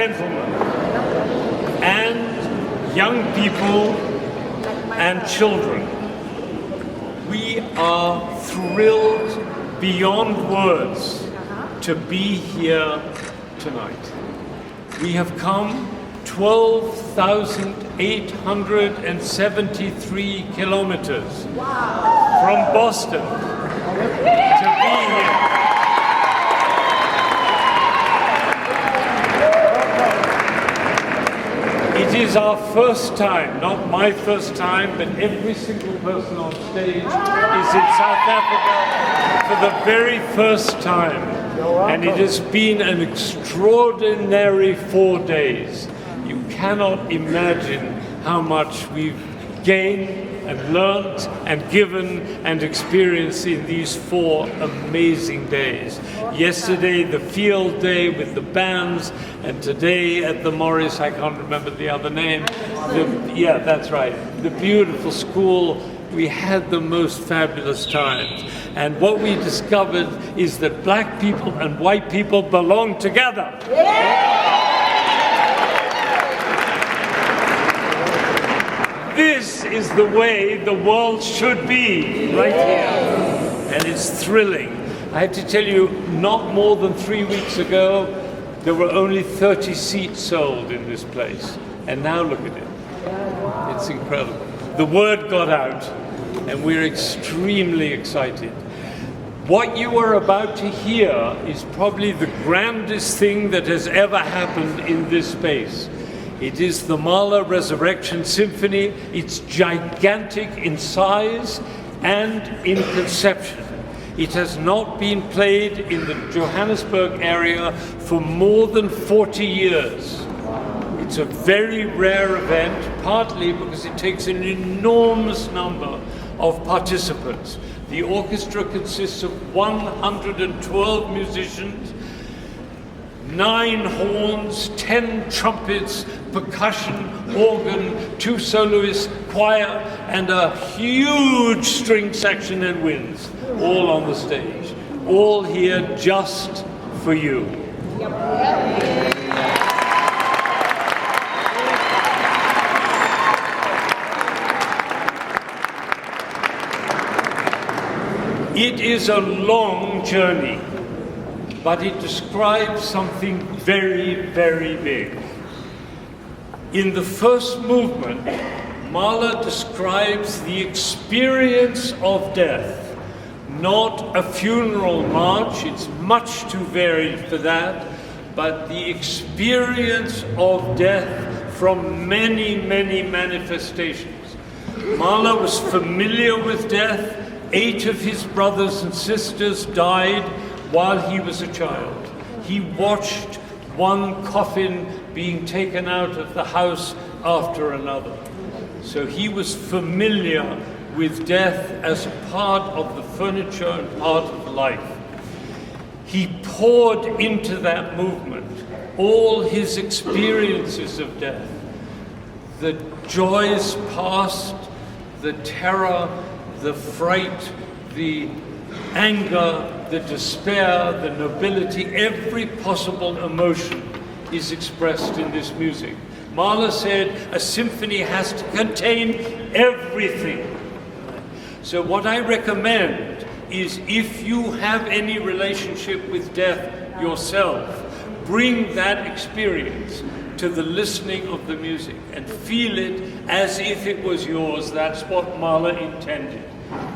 gentlemen, and young people and children, we are thrilled beyond words to be here tonight. We have come 12,873 kilometers from Boston to be here. It is our first time, not my first time, but every single person on stage is in South Africa for the very first time. And it has been an extraordinary 4 days. You cannot imagine how much we've gained and learnt and given and experienced in these 4 amazing days. Yesterday, the field day with the bands, and today at the Morris, I can't remember the other name. Yeah, that's right. The beautiful school. We had the most fabulous times. And what we discovered is that black people and white people belong together. This is the way the world should be, right here. And it's thrilling. I have to tell you, not more than 3 weeks ago, there were only 30 seats sold in this place. And now look at it. It's incredible. The word got out, and we're extremely excited. What you are about to hear is probably the grandest thing that has ever happened in this space. It is the Mahler Resurrection Symphony. It's gigantic in size and in conception. It has not been played in the Johannesburg area for more than 40 years. It's a very rare event, partly because it takes an enormous number of participants. The orchestra consists of 112 musicians, 9 horns, 10 trumpets, percussion, organ, 2 soloists, choir, and a huge string section and winds, all on the stage. All here just for you. It is a long journey, but it describes something very, very big. In the first movement, Mahler describes the experience of death, not a funeral march, it's much too varied for that, but the experience of death from many, many manifestations. Mahler was familiar with death. 8 of his brothers and sisters died while he was a child. He watched one coffin being taken out of the house after another. So he was familiar with death as a part of the furniture and part of life. He poured into that movement all his experiences of death, the joys past, the terror, the fright, the anger, the despair, the nobility, every possible emotion is expressed in this music. Mahler said a symphony has to contain everything. So what I recommend is, if you have any relationship with death yourself, bring that experience to the listening of the music and feel it as if it was yours. That's what Mahler intended.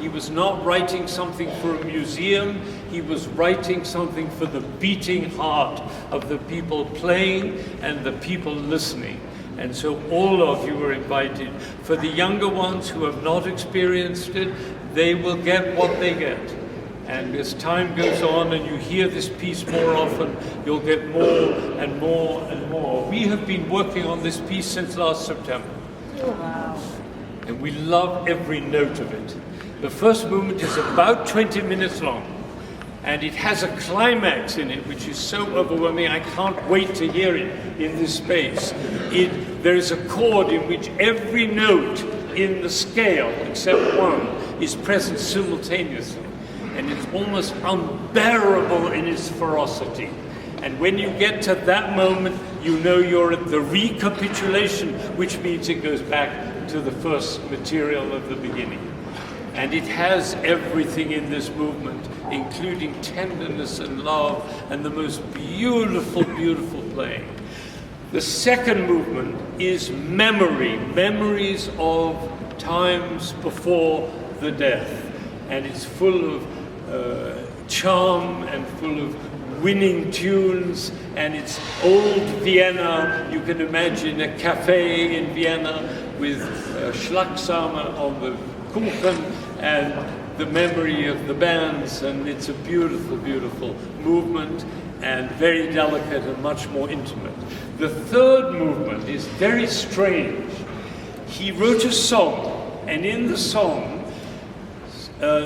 He was not writing something for a museum, he was writing something for the beating heart of the people playing and the people listening. And so all of you are invited. For the younger ones who have not experienced it, they will get what they get. And as time goes on and you hear this piece more often, you'll get more and more and more. We have been working on this piece since last September. Wow. And we love every note of it. The first movement is about 20 minutes long, and it has a climax in it which is so overwhelming I can't wait to hear it in this space. There is a chord in which every note in the scale, except one, is present simultaneously, and it's almost unbearable in its ferocity. And when you get to that moment, you know you're at the recapitulation, which means it goes back to the first material of the beginning. And it has everything in this movement, including tenderness and love and the most beautiful, beautiful playing. The second movement is memory, memories of times before the death. And it's full of charm and full of winning tunes, and it's old Vienna. You can imagine a cafe in Vienna with Schlagsahne on the Kuchen and the memory of the bands, and it's a beautiful, beautiful movement and very delicate and much more intimate. The third movement is very strange. He wrote a song, and in the song,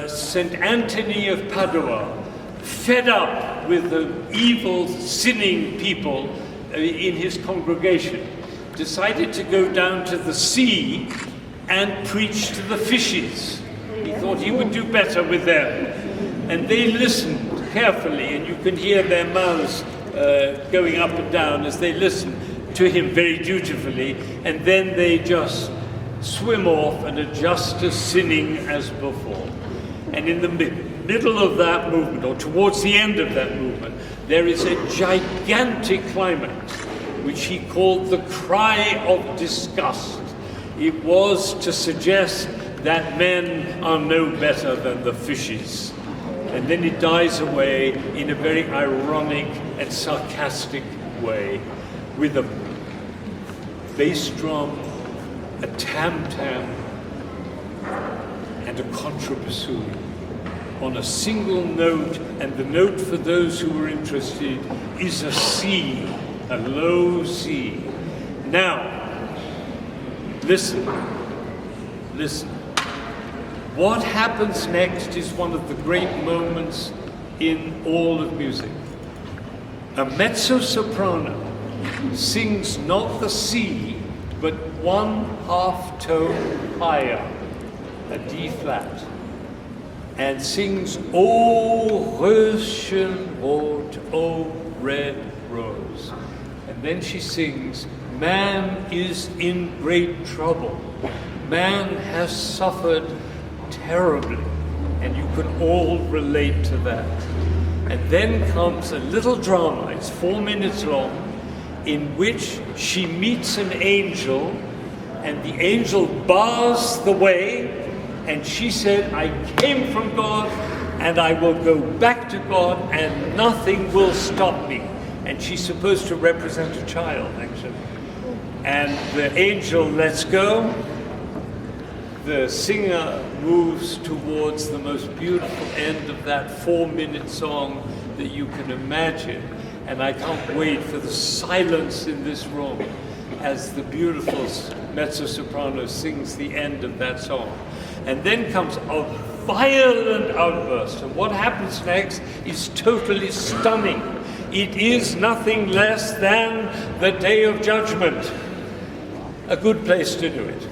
St. Anthony of Padua, fed up with the evil, sinning people in his congregation, decided to go down to the sea and preach to the fishes. He thought he would do better with them. And they listened carefully, and you can hear their mouths going up and down as they listen to him very dutifully, and then they just swim off and are just as sinning as before. And in the middle of that movement, or towards the end of that movement, there is a gigantic climax, which he called the cry of disgust. It was to suggest that men are no better than the fishes. And then it dies away in a very ironic and sarcastic way, with a bass drum, a tam-tam, and a contrabassoon on a single note, and the note, for those who are interested, is a C, a low C. Now, listen. What happens next is one of the great moments in all of music. A mezzo-soprano sings not the C, but 1/2 tone higher, a D flat, and sings "O Röschenrot, O Red Rose." And then she sings, "Man is in great trouble. Man has suffered terribly." And you can all relate to that. And then comes a little drama, it's 4 minutes long, in which she meets an angel, and the angel bars the way, and she said, "I came from God, and I will go back to God, and nothing will stop me." And she's supposed to represent a child, actually. And the angel lets go. The singer moves towards the most beautiful end of that 4-minute song that you can imagine. And I can't wait for the silence in this room as the beautiful mezzo-soprano sings the end of that song. And then comes a violent outburst. And what happens next is totally stunning. It is nothing less than the Day of Judgment. A good place to do it.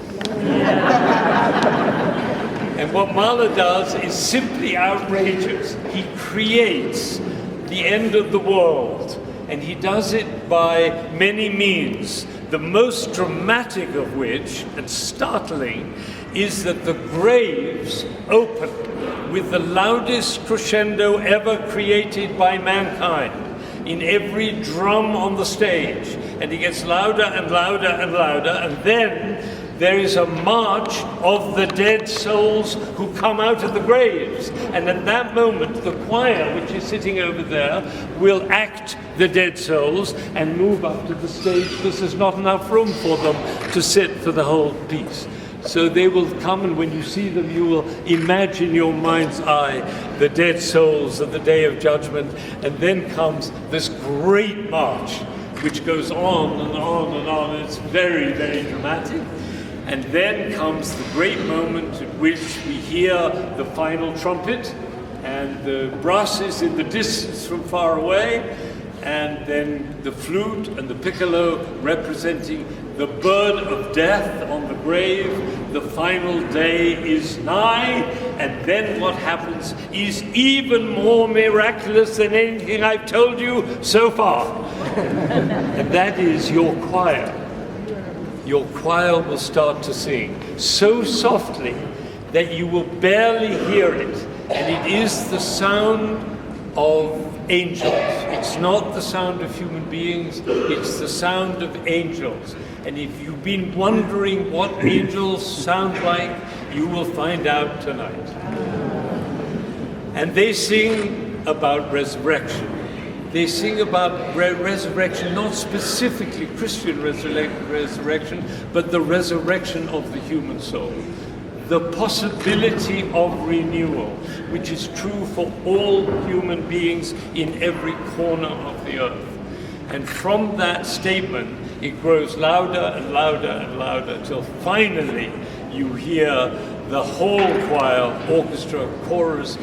And what Mahler does is simply outrageous. He creates the end of the world, and he does it by many means, the most dramatic of which, and startling, is that the graves open with the loudest crescendo ever created by mankind in every drum on the stage, and it gets louder and louder and louder, and then there is a march of the dead souls who come out of the graves. And at that moment, the choir, which is sitting over there, will act the dead souls and move up to the stage because there's not enough room for them to sit for the whole piece. So they will come, and when you see them, you will imagine in your mind's eye the dead souls of the Day of Judgment. And then comes this great march, which goes on and on and on. It's very, very dramatic. And then comes the great moment at which we hear the final trumpet, and the brass is in the distance from far away, and then the flute and the piccolo representing The bird of death on the grave, the final day is nigh, and then what happens is even more miraculous than anything I've told you so far. And that is your choir. Your choir will start to sing so softly that you will barely hear it, and it is the sound of angels. It's not the sound of human beings, it's the sound of angels. And if you've been wondering what angels sound like, you will find out tonight. And they sing about resurrection. They sing about resurrection, not specifically Christian resurrection, but the resurrection of the human soul. The possibility of renewal, which is true for all human beings in every corner of the earth. And from that statement, it grows louder and louder and louder till finally you hear the whole choir, orchestra, chorus,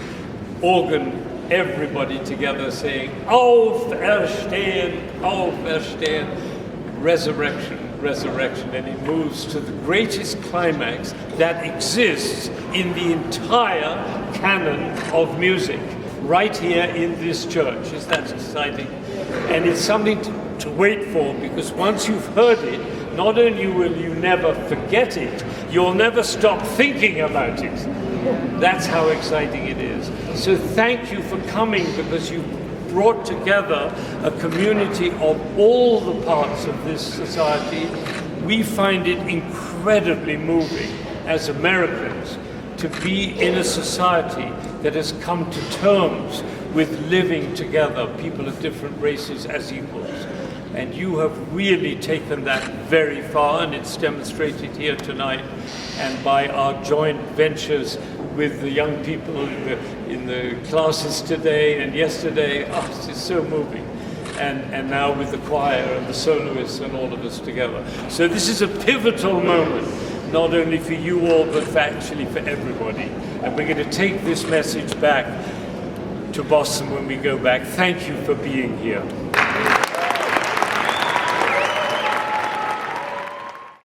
organ, everybody together saying, Auferstehen, Auferstehen, resurrection, resurrection. And it moves to the greatest climax that exists in the entire canon of music, right here in this church. Is that exciting? And it's something to wait for, because once you've heard it, not only will you never forget it, you'll never stop thinking about it. That's how exciting it is. So thank you for coming, because you brought together a community of all the parts of this society. We find it incredibly moving as Americans to be in a society that has come to terms with living together, people of different races as equals. And you have really taken that very far, and it's demonstrated here tonight and by our joint ventures with the young people in the classes today and yesterday. Oh, it's so moving. And now with the choir and the soloists and all of us together. So this is a pivotal moment, not only for you all, but actually for everybody. And we're going to take this message back to Boston when we go back. Thank you for being here.